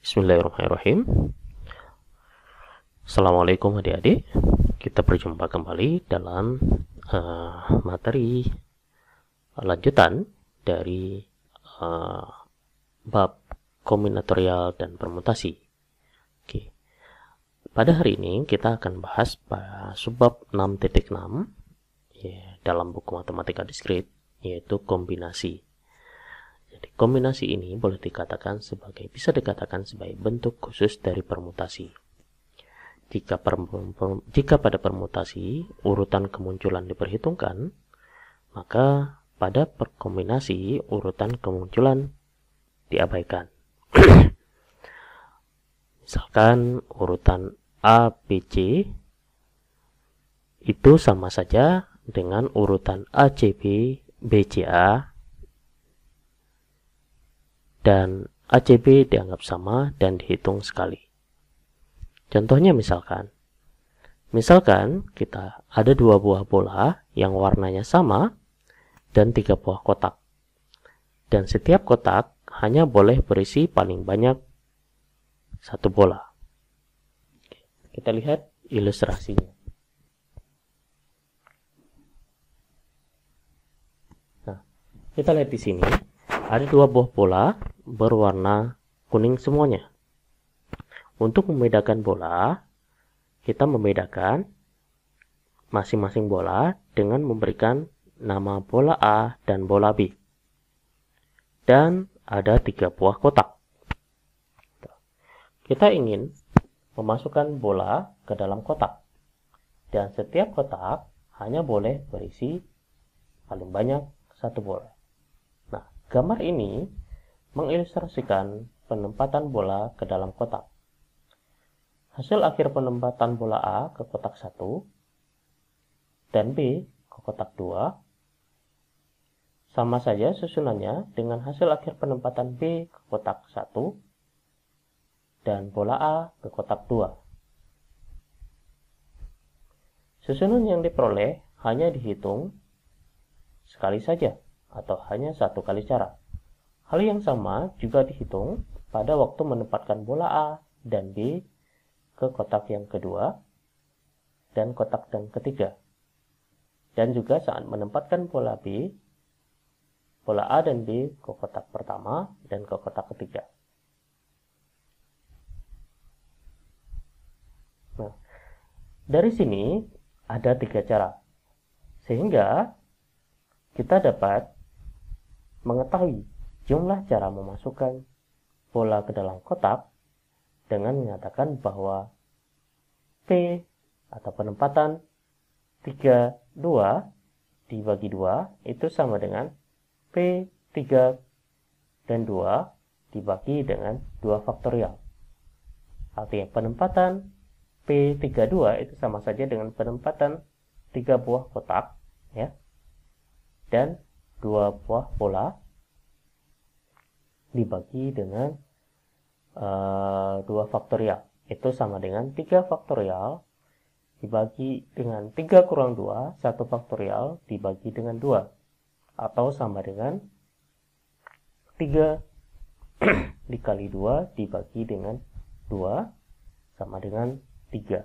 Bismillahirrahmanirrahim. Assalamualaikum adik-adik. Kita berjumpa kembali dalam materi lanjutan dari bab kombinatorial dan permutasi. Oke. Pada hari ini kita akan bahas subbab 6.6 dalam buku matematika diskrit, yaitu kombinasi. Jadi kombinasi ini bisa dikatakan sebagai bentuk khusus dari permutasi. Jika pada permutasi urutan kemunculan diperhitungkan, maka pada kombinasi urutan kemunculan diabaikan. Misalkan urutan A, B, C itu sama saja dengan urutan A, C, B, B, C, A, dan ACB dianggap sama dan dihitung sekali. Contohnya misalkan kita ada 2 buah bola yang warnanya sama dan 3 buah kotak. Dan setiap kotak hanya boleh berisi paling banyak 1 bola. Kita lihat ilustrasinya. Nah, kita lihat di sini ada 2 buah bola berwarna kuning semuanya. Untuk membedakan bola, kita membedakan masing-masing bola dengan memberikan nama bola A dan bola B. Dan ada 3 buah kotak. Kita ingin memasukkan bola ke dalam kotak. Dan setiap kotak hanya boleh berisi paling banyak 1 bola. Nah, gambar ini mengilustrasikan penempatan bola ke dalam kotak. Hasil akhir penempatan bola A ke kotak 1 dan B ke kotak 2 sama saja susunannya dengan hasil akhir penempatan B ke kotak 1 dan bola A ke kotak 2. Susunan yang diperoleh hanya dihitung sekali saja atau hanya 1 kali cara. Hal yang sama juga dihitung pada waktu menempatkan bola A dan B ke kotak yang kedua dan kotak yang ketiga. Dan juga saat menempatkan bola A dan B ke kotak pertama dan ke kotak ketiga. Nah, dari sini ada 3 cara. Sehingga kita dapat mengetahui jumlah cara memasukkan bola ke dalam kotak dengan menyatakan bahwa P atau penempatan 3, 2 dibagi 2 itu sama dengan P 3 dan 2 dibagi dengan 2 faktorial. Artinya penempatan P32 itu sama saja dengan penempatan 3 buah kotak, ya, dan 2 buah bola dibagi dengan 2 faktorial. Itu sama dengan 3 faktorial dibagi dengan 3 kurang 2, 1 faktorial dibagi dengan 2. Atau sama dengan 3 dikali 2 dibagi dengan 2 sama dengan 3.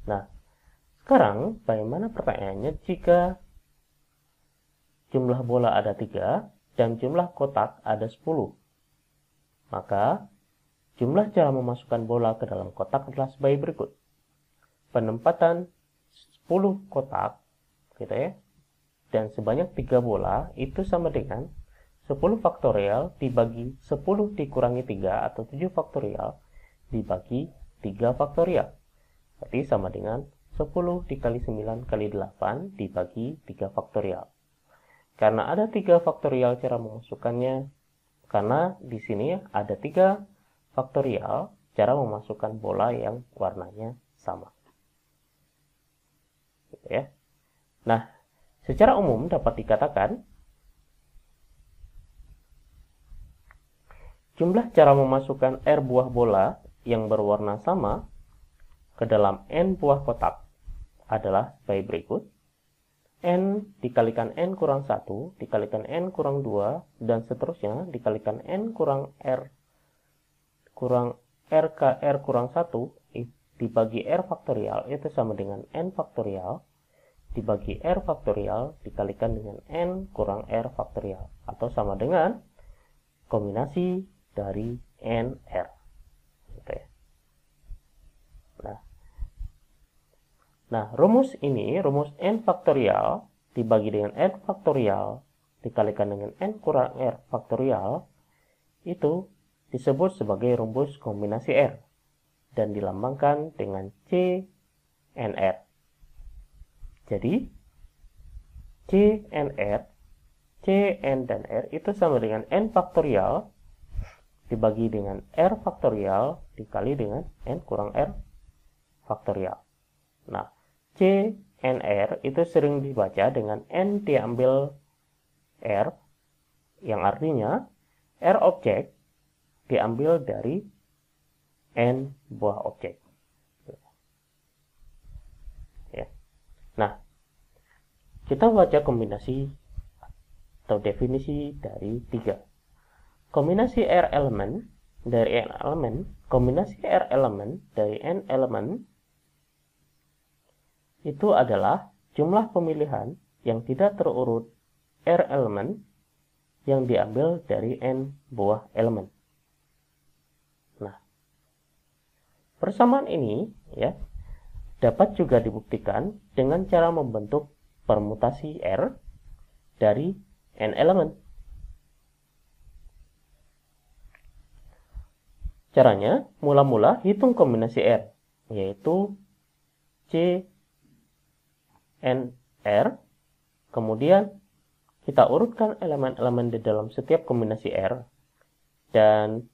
Nah, sekarang bagaimana pertanyaannya jika jumlah bola ada 3 dan jumlah kotak ada 10? Maka jumlah cara memasukkan bola ke dalam kotak adalah sebagai berikut. Penempatan 10 kotak, gitu ya, dan sebanyak 3 bola itu sama dengan 10 faktorial dibagi 10 dikurangi 3 atau 7 faktorial dibagi 3 faktorial. Berarti sama dengan 10 dikali 9 kali 8 dibagi 3 faktorial. Karena ada 3 faktorial cara memasukkannya, karena di sini ada 3 faktorial cara memasukkan bola yang warnanya sama. Gitu ya. Nah, secara umum dapat dikatakan jumlah cara memasukkan R buah bola yang berwarna sama ke dalam N buah kotak adalah sebagai berikut. N dikalikan N kurang 1, dikalikan N kurang 2, dan seterusnya dikalikan N kurang R kurang R ke R kurang 1 dibagi R faktorial itu sama dengan N faktorial dibagi R faktorial dikalikan dengan N kurang R faktorial, atau sama dengan kombinasi dari N, R. Gitu ya. Nah, rumus ini, rumus N faktorial dibagi dengan N faktorial dikalikan dengan N kurang R faktorial, itu disebut sebagai rumus kombinasi R dan dilambangkan dengan C, N, R. Jadi, C, N, R, C, N, dan R itu sama dengan N faktorial dibagi dengan R faktorial dikali dengan N kurang R faktorial. Nah, C, N, R itu sering dibaca dengan N diambil R, yang artinya R objek diambil dari N buah objek. Ya. Nah, kita baca kombinasi atau definisi dari 3. Kombinasi R elemen dari N elemen, kombinasi R elemen dari N elemen itu adalah jumlah pemilihan yang tidak terurut R elemen yang diambil dari N buah elemen. Nah, persamaan ini ya dapat juga dibuktikan dengan cara membentuk permutasi R dari N elemen. Caranya, mula-mula hitung kombinasi R, yaitu C, N, R, kemudian kita urutkan elemen-elemen di dalam setiap kombinasi R, dan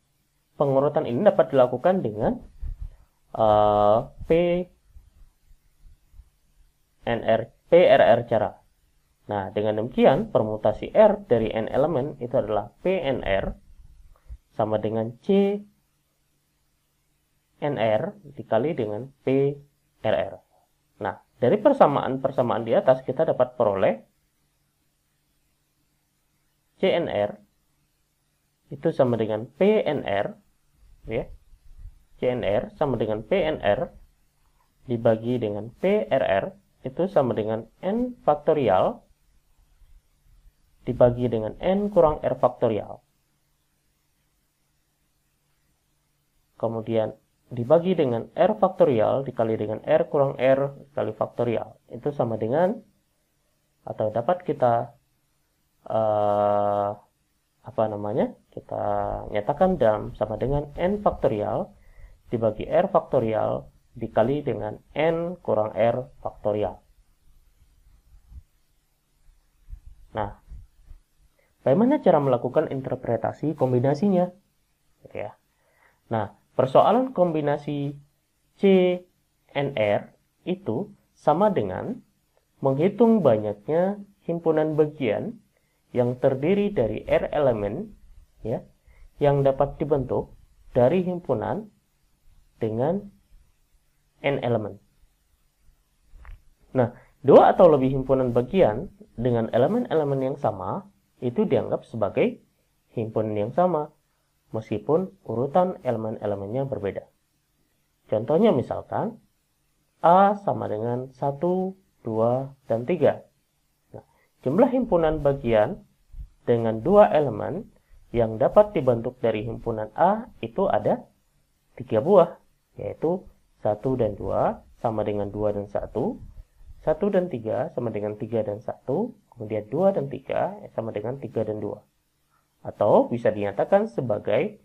pengurutan ini dapat dilakukan dengan PRR cara. Nah, dengan demikian permutasi R dari N elemen itu adalah PNR sama dengan C NR dikali dengan PRR. Nah, dari persamaan di atas kita dapat peroleh CNR itu sama dengan PNR, ya. CNR sama dengan PNR dibagi dengan PRR itu sama dengan N faktorial dibagi dengan N kurang R faktorial. Kemudian dibagi dengan R faktorial dikali dengan R kurang R kali faktorial. Itu sama dengan, atau dapat kita kita nyatakan sama dengan N faktorial dibagi R faktorial dikali dengan N kurang R faktorial. Nah, bagaimana cara melakukan interpretasi kombinasinya? Ya. Nah, persoalan kombinasi C, N, R itu sama dengan menghitung banyaknya himpunan bagian yang terdiri dari R elemen ya, yang dapat dibentuk dari himpunan dengan N elemen. Nah, dua atau lebih himpunan bagian dengan elemen-elemen yang sama itu dianggap sebagai himpunan yang sama, meskipun urutan elemen-elemennya berbeda. Contohnya misalkan, A sama dengan 1, 2, dan 3. Nah, jumlah himpunan bagian dengan dua elemen yang dapat dibentuk dari himpunan A itu ada 3 buah, yaitu 1 dan 2 sama dengan 2 dan 1, 1 dan 3 sama dengan 3 dan 1, kemudian 2 dan 3 sama dengan 3 dan 2. Atau bisa dinyatakan sebagai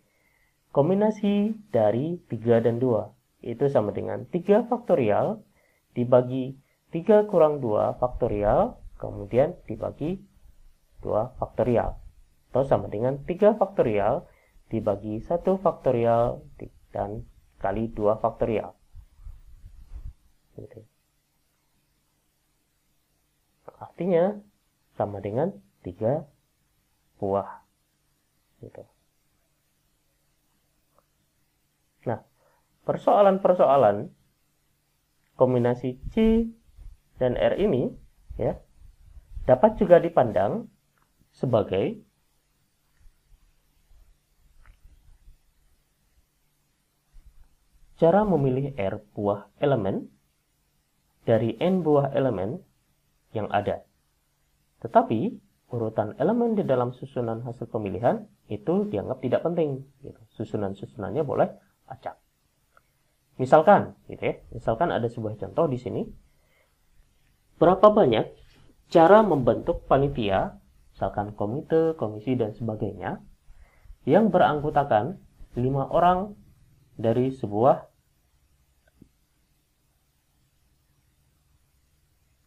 kombinasi dari 3 dan 2. Itu sama dengan 3 faktorial dibagi 3 kurang 2 faktorial, kemudian dibagi 2 faktorial. Atau sama dengan 3 faktorial dibagi 1 faktorial dan kali 2 faktorial. Artinya sama dengan 3 buah. Nah, persoalan-persoalan kombinasi C dan R ini ya dapat juga dipandang sebagai cara memilih R buah elemen dari N buah elemen yang ada. Tetapi, urutan elemen di dalam susunan hasil pemilihan itu dianggap tidak penting. Susunan-susunannya boleh acak. Misalkan, misalkan ada sebuah contoh di sini. Berapa banyak cara membentuk panitia, misalkan komite, komisi, dan sebagainya, yang beranggotakan 5 orang dari sebuah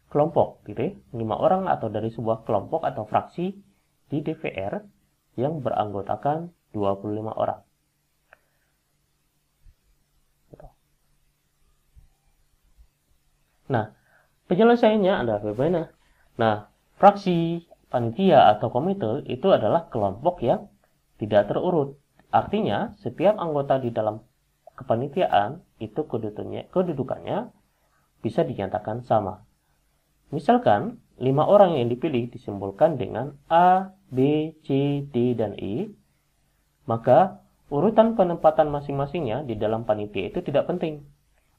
kelompok, 5 orang atau dari sebuah kelompok atau fraksi di DPR yang beranggotakan 25 orang. Nah, penyelesaiannya adalah bagaimana? Nah, fraksi, panitia, atau komite itu adalah kelompok yang tidak terurut. Artinya, setiap anggota di dalam kepanitiaan itu kedudukannya bisa dinyatakan sama. Misalkan, 5 orang yang dipilih disimbolkan dengan A, B, C, D, dan E, maka urutan penempatan masing-masingnya di dalam panitia itu tidak penting.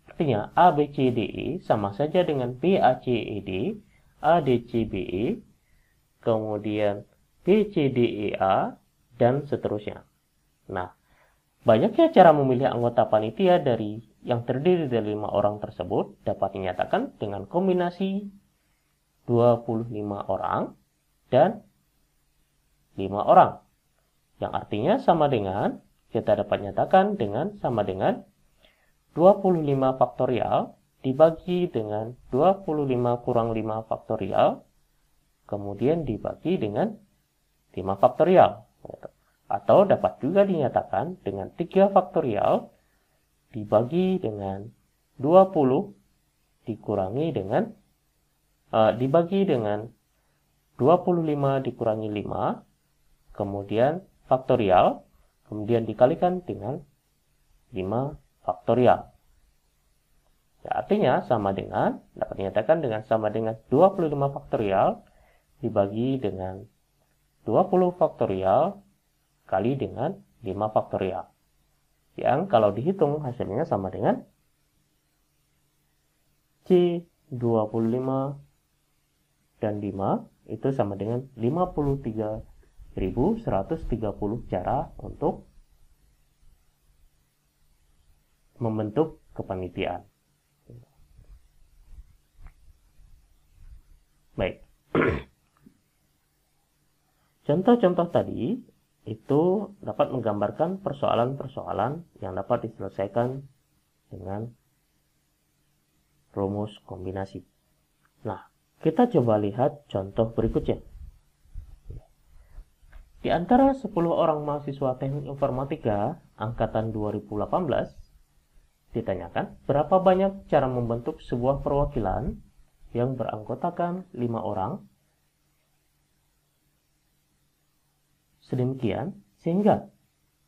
Artinya, A, B, C, D, E sama saja dengan B, A, C, E, D, A, D, C, B, E, kemudian B, C, D, E, A, dan seterusnya. Nah, banyaknya cara memilih anggota panitia yang terdiri dari 5 orang tersebut dapat dinyatakan dengan kombinasi 25 orang dan 5 orang. Yang artinya sama dengan, kita dapat nyatakan sama dengan 25 faktorial dibagi dengan 25 kurang 5 faktorial, kemudian dibagi dengan 5 faktorial. Atau dapat juga dinyatakan dengan 3 faktorial dibagi dengan 20 dikurangi dengan dibagi dengan 25 dikurangi 5, kemudian faktorial, kemudian dikalikan dengan 5 faktorial. Ya, artinya dapat dinyatakan sama dengan 25 faktorial dibagi dengan 20 faktorial kali dengan 5 faktorial. Yang kalau dihitung hasilnya sama dengan C 25 dan 5 itu sama dengan 53.130 cara untuk membentuk kepanitiaan. Baik. Contoh-contoh tadi itu dapat menggambarkan persoalan-persoalan yang dapat diselesaikan dengan rumus kombinasi. Nah, kita coba lihat contoh berikutnya. Di antara 10 orang mahasiswa teknik informatika angkatan 2018, ditanyakan berapa banyak cara membentuk sebuah perwakilan yang beranggotakan 5 orang, sedemikian sehingga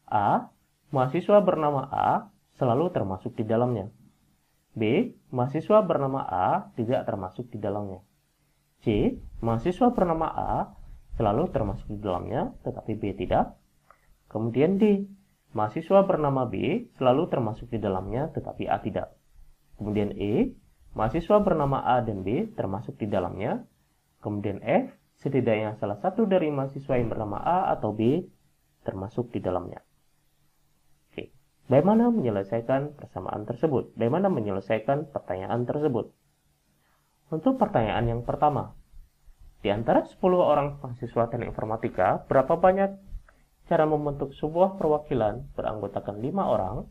A, mahasiswa bernama A selalu termasuk di dalamnya. B, mahasiswa bernama A tidak termasuk di dalamnya. C, mahasiswa bernama A selalu termasuk di dalamnya, tetapi B tidak. Kemudian D, mahasiswa bernama B selalu termasuk di dalamnya, tetapi A tidak. Kemudian E, mahasiswa bernama A dan B termasuk di dalamnya. Kemudian F, setidaknya salah satu dari mahasiswa yang bernama A atau B termasuk di dalamnya. Oke, bagaimana menyelesaikan persamaan tersebut? Bagaimana menyelesaikan pertanyaan tersebut? Untuk pertanyaan yang pertama, di antara 10 orang mahasiswa teknik informatika, berapa banyak cara membentuk sebuah perwakilan beranggotakan 5 orang,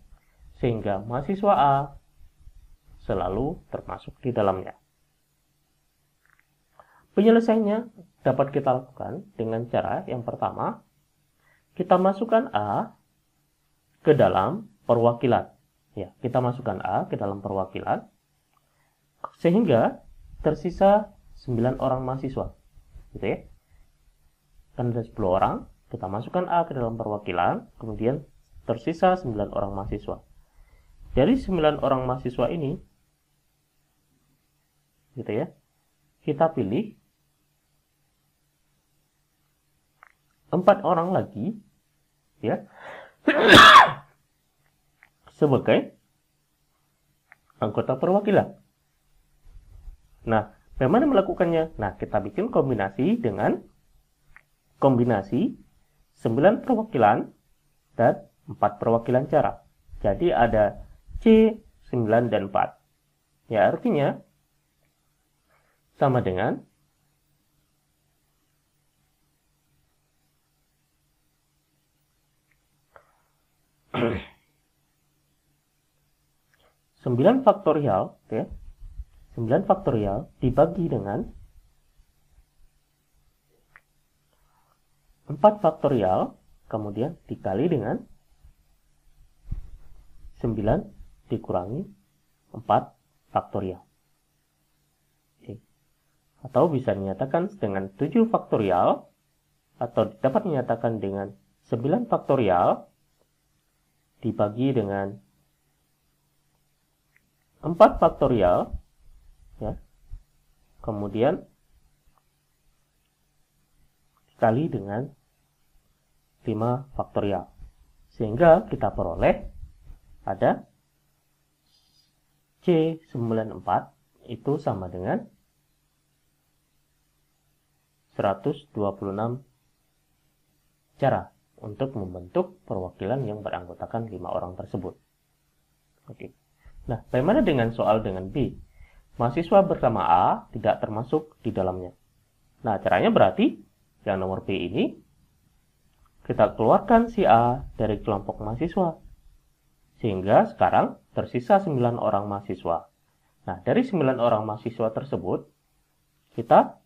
sehingga mahasiswa A selalu termasuk di dalamnya? Penyelesaiannya dapat kita lakukan dengan cara yang pertama, kita masukkan A ke dalam perwakilan. Ya, kita masukkan A ke dalam perwakilan, sehingga tersisa 9 orang mahasiswa. Gitu ya. Kan ada 10 orang, kita masukkan A ke dalam perwakilan, kemudian tersisa 9 orang mahasiswa. Dari 9 orang mahasiswa ini, gitu ya, kita pilih 4 orang lagi ya sebagai anggota perwakilan. Nah, bagaimana melakukannya? Nah, kita bikin kombinasi dengan kombinasi 9 perwakilan dan 4 perwakilan cara. Jadi ada C, 9, dan 4. Ya, artinya sama dengan sembilan faktorial, ya, 9 faktorial dibagi dengan 4 faktorial, kemudian dikali dengan 9 dikurangi 4 faktorial. Oke. Atau bisa dinyatakan dengan 7 faktorial, atau dapat dinyatakan dengan 9 faktorial dibagi dengan 4 faktorial, ya, kemudian dikali dengan 5 faktorial. Sehingga kita peroleh ada C94 itu sama dengan 126 cara untuk membentuk perwakilan yang beranggotakan 5 orang tersebut. Oke. Nah, bagaimana dengan soal dengan B? Mahasiswa bersama A tidak termasuk di dalamnya. Nah, caranya berarti yang nomor B ini kita keluarkan si A dari kelompok mahasiswa. Sehingga sekarang tersisa 9 orang mahasiswa. Nah, dari 9 orang mahasiswa tersebut, kita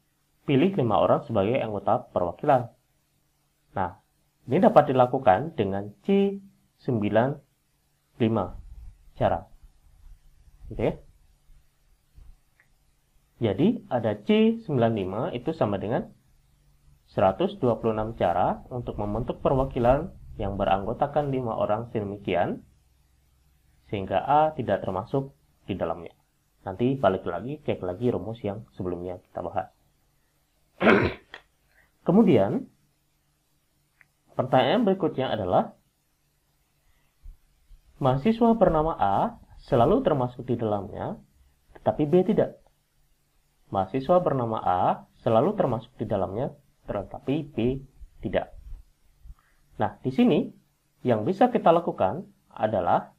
pilih 5 orang sebagai anggota perwakilan. Nah, ini dapat dilakukan dengan C95 cara. Gitu ya. Jadi, ada C95 itu sama dengan 126 cara untuk membentuk perwakilan yang beranggotakan 5 orang sedemikian, sehingga A tidak termasuk di dalamnya. Nanti balik lagi, cek lagi rumus yang sebelumnya kita bahas. Kemudian, pertanyaan berikutnya adalah, mahasiswa bernama A selalu termasuk di dalamnya, tetapi B tidak. Mahasiswa bernama A selalu termasuk di dalamnya, tetapi B tidak. Nah, di sini yang bisa kita lakukan adalah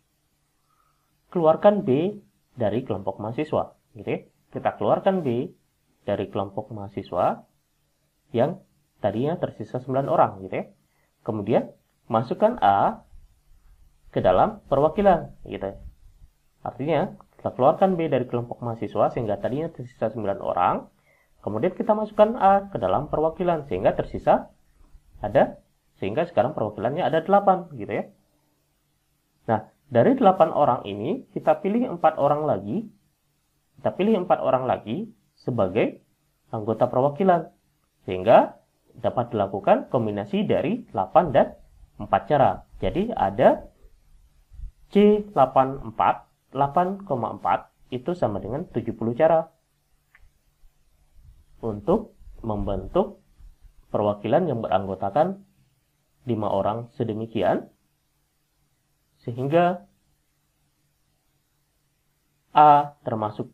keluarkan B dari kelompok mahasiswa. Gitu ya. Kita keluarkan B dari kelompok mahasiswa yang tadinya tersisa 9 orang. Gitu ya. Kemudian masukkan A ke dalam perwakilan. Gitu ya. Artinya, kita keluarkan B dari kelompok mahasiswa sehingga tadinya tersisa 9 orang. Kemudian kita masukkan A ke dalam perwakilan sehingga tersisa sehingga sekarang perwakilannya ada 8 gitu ya. Nah, dari 8 orang ini kita pilih 4 orang lagi. Kita pilih 4 orang lagi sebagai anggota perwakilan sehingga dapat dilakukan kombinasi dari 8 dan 4 cara. Jadi ada C84 8,4 itu sama dengan 70 cara untuk membentuk perwakilan yang beranggotakan 5 orang sedemikian sehingga A termasuk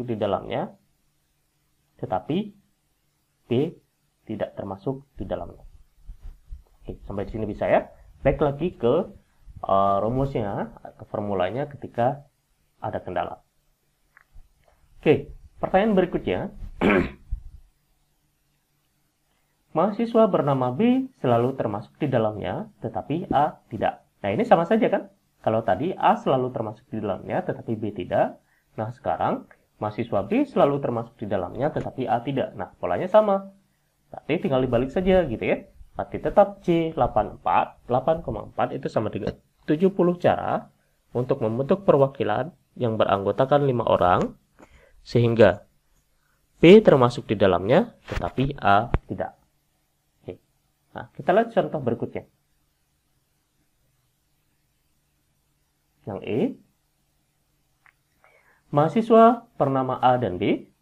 di dalamnya, tetapi B tidak termasuk di dalamnya. Oke, sampai di sini bisa ya. Baik lagi ke rumusnya atau formulanya ketika ada kendala. Oke, pertanyaan berikutnya. Mahasiswa bernama B selalu termasuk di dalamnya, tetapi A tidak. Nah, ini sama saja kan? Kalau tadi A selalu termasuk di dalamnya, tetapi B tidak. Nah, sekarang mahasiswa B selalu termasuk di dalamnya, tetapi A tidak. Nah, polanya sama. Berarti tinggal dibalik saja gitu ya. Berarti tetap C84, 8,4 itu sama dengan 70 cara untuk membentuk perwakilan yang beranggotakan 5 orang, sehingga B termasuk di dalamnya, tetapi A tidak. Oke. Nah, kita lihat contoh berikutnya. Yang E, mahasiswa bernama A dan B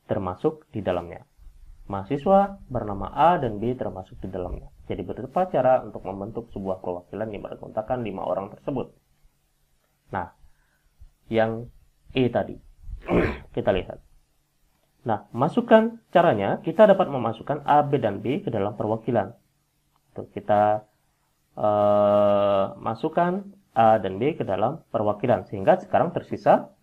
termasuk di dalamnya. mahasiswa bernama A dan B termasuk di dalamnya. Jadi berapa cara untuk membentuk sebuah perwakilan yang beranggotakan 5 orang tersebut. Nah, yang E tadi kita lihat. Nah, masukkan caranya, kita dapat memasukkan A, B, dan B ke dalam perwakilan. Tuh, kita masukkan A dan B ke dalam perwakilan, sehingga sekarang tersisa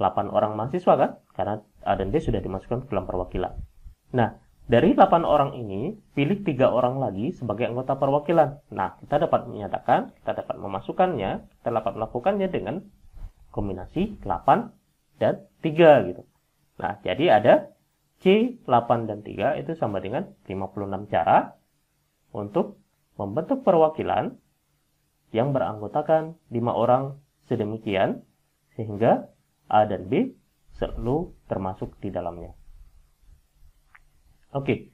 8 orang mahasiswa kan? Karena A dan B sudah dimasukkan ke dalam perwakilan. Nah, dari 8 orang ini, pilih 3 orang lagi sebagai anggota perwakilan. Nah, kita dapat menyatakan, kita dapat memasukkannya, kita dapat melakukannya dengan kombinasi 8 dan 3 gitu. Nah, jadi ada C, 8, dan 3 itu sama dengan 56 cara untuk membentuk perwakilan yang beranggotakan 5 orang sedemikian, sehingga A dan B selalu termasuk di dalamnya. Oke,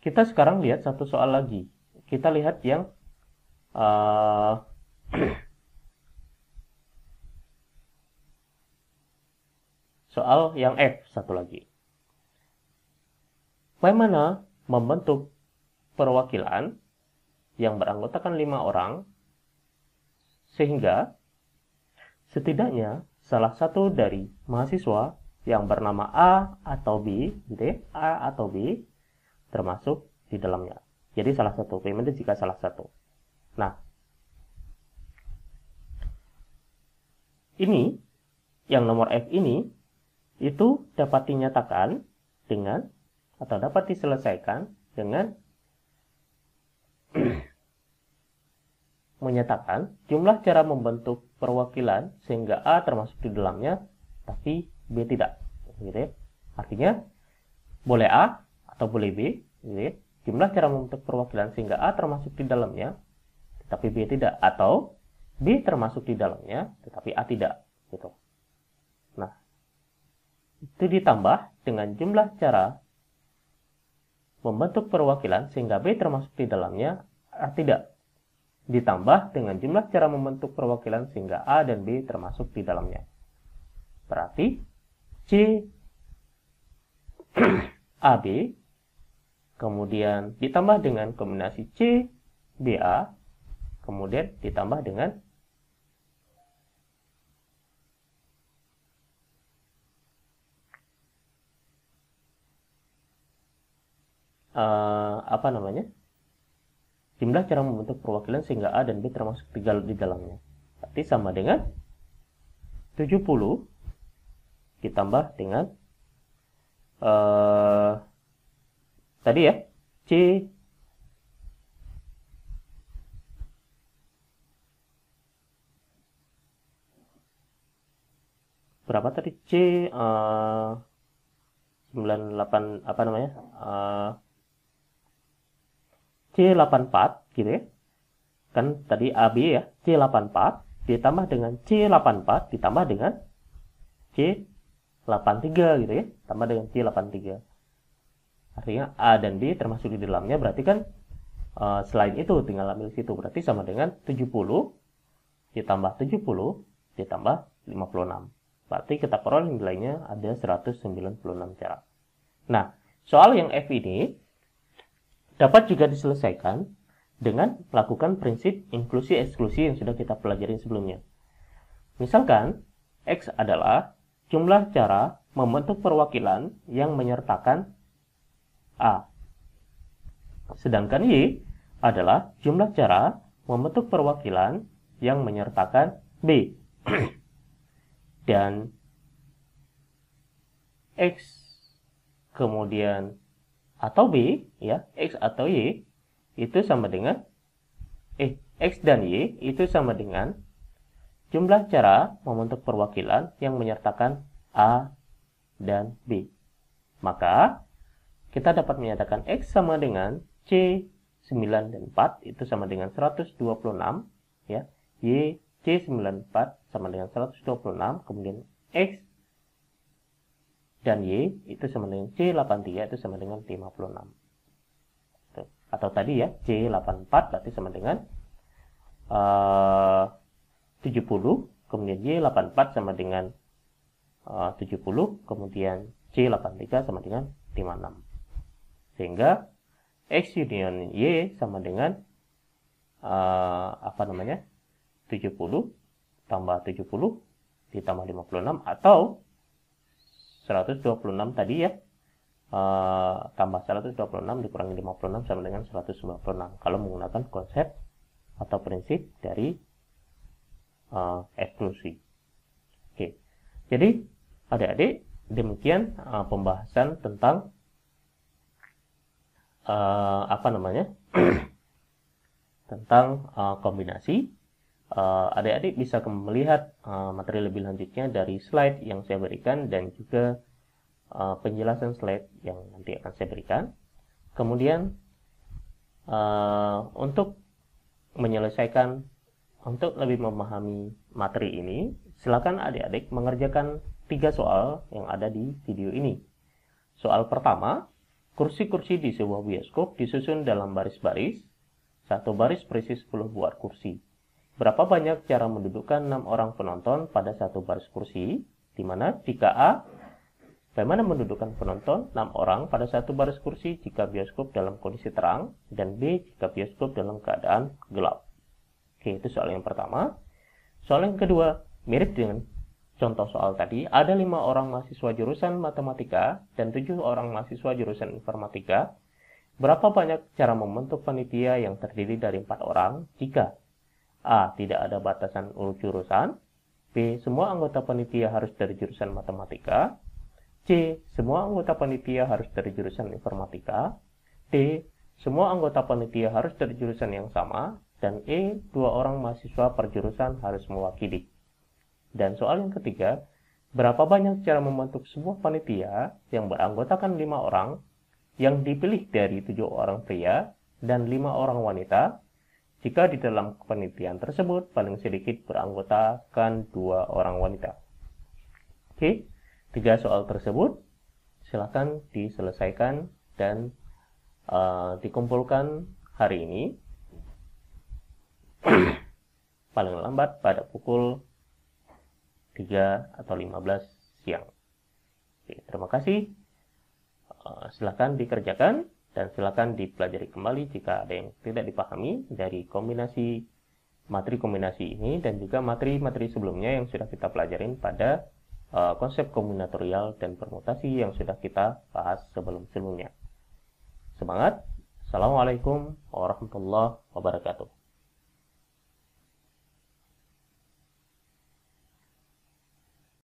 kita sekarang lihat satu soal lagi. Kita lihat yang soal yang F satu lagi. Bagaimana membentuk perwakilan yang beranggotakan 5 orang sehingga setidaknya salah satu dari mahasiswa yang bernama A atau B, gitu ya, A atau B termasuk di dalamnya. Jadi salah satu, bagaimana jika salah satu. Nah, ini yang nomor F ini itu dapat dinyatakan dengan atau dapat diselesaikan dengan menyatakan jumlah cara membentuk perwakilan sehingga A termasuk di dalamnya tapi B tidak, gitu ya. Artinya boleh A atau boleh B, gitu ya. Jumlah cara membentuk perwakilan sehingga A termasuk di dalamnya tetapi B tidak, atau B termasuk di dalamnya tetapi A tidak, gitu. Nah, itu ditambah dengan jumlah cara membentuk perwakilan sehingga B termasuk di dalamnya A tidak, ditambah dengan jumlah cara membentuk perwakilan sehingga A dan B termasuk di dalamnya. Berarti C AB kemudian ditambah dengan kombinasi C BA kemudian ditambah dengan jumlah cara membentuk perwakilan sehingga A dan B termasuk di dalamnya. Berarti sama dengan 70 ditambah dengan tadi ya, C berapa tadi? C 98 apa namanya? C84 gitu ya. Kan tadi AB ya, C84 ditambah dengan C84 ditambah dengan C83 gitu ya, tambah dengan C83. Artinya A dan B termasuk di dalamnya, berarti kan selain itu tinggal ambil situ, berarti sama dengan 70 ditambah 70 ditambah 56. Berarti kita peroleh nilainya ada 196 cara. Nah, soal yang F ini dapat juga diselesaikan dengan melakukan prinsip inklusi-eksklusi yang sudah kita pelajari sebelumnya. Misalkan, X adalah jumlah cara membentuk perwakilan yang menyertakan A. Sedangkan Y adalah jumlah cara membentuk perwakilan yang menyertakan B. Dan X kemudian atau B, ya, X atau Y itu sama dengan X dan Y itu sama dengan jumlah cara membentuk perwakilan yang menyertakan A dan B. Maka kita dapat menyatakan X sama dengan C 9 dan 4 itu sama dengan 126, ya. Y C94 sama dengan 126, kemudian X dan Y itu sama dengan C83 itu sama dengan 56. Atau tadi ya, C84 berarti sama dengan 70, kemudian Y84 sama dengan 70, kemudian C83 sama dengan 56. Sehingga X union Y sama dengan 70 tambah 70 ditambah 56 atau 126 tadi ya, tambah 126 dikurangi 56 sama dengan 196 kalau menggunakan konsep atau prinsip dari eksklusi. Oke, jadi adik-adik, demikian pembahasan tentang tentang kombinasi. Adik-adik bisa melihat materi lebih lanjutnya dari slide yang saya berikan dan juga penjelasan slide yang nanti akan saya berikan. Kemudian untuk menyelesaikan, untuk lebih memahami materi ini, silakan adik-adik mengerjakan 3 soal yang ada di video ini. Soal pertama, kursi-kursi di sebuah bioskop disusun dalam baris-baris, satu baris berisi 10 buah kursi. Berapa banyak cara mendudukkan 6 orang penonton pada satu baris kursi, di mana jika A, bagaimana mendudukkan penonton 6 orang pada satu baris kursi jika bioskop dalam kondisi terang, dan B, jika bioskop dalam keadaan gelap. Oke, itu soal yang pertama. Soal yang kedua, mirip dengan contoh soal tadi, ada 5 orang mahasiswa jurusan matematika dan 7 orang mahasiswa jurusan informatika. Berapa banyak cara membentuk panitia yang terdiri dari 4 orang jika A, tidak ada batasan jurusan, B, semua anggota panitia harus dari jurusan matematika, C, semua anggota panitia harus dari jurusan informatika, D, semua anggota panitia harus dari jurusan yang sama, dan E, 2 orang mahasiswa per jurusan harus mewakili. Dan soal yang ketiga, berapa banyak cara membentuk sebuah panitia yang beranggotakan 5 orang yang dipilih dari 7 orang pria dan 5 orang wanita, jika di dalam kepanitiaan tersebut paling sedikit beranggotakan 2 orang wanita. Oke, 3 soal tersebut silakan diselesaikan dan dikumpulkan hari ini paling lambat pada pukul 3 atau 15 siang. Oke, terima kasih. Silakan dikerjakan dan silakan dipelajari kembali jika ada yang tidak dipahami dari materi kombinasi ini dan juga materi-materi sebelumnya yang sudah kita pelajarin pada konsep kombinatorial dan permutasi yang sudah kita bahas sebelum-sebelumnya. Semangat. Assalamualaikum warahmatullahi wabarakatuh.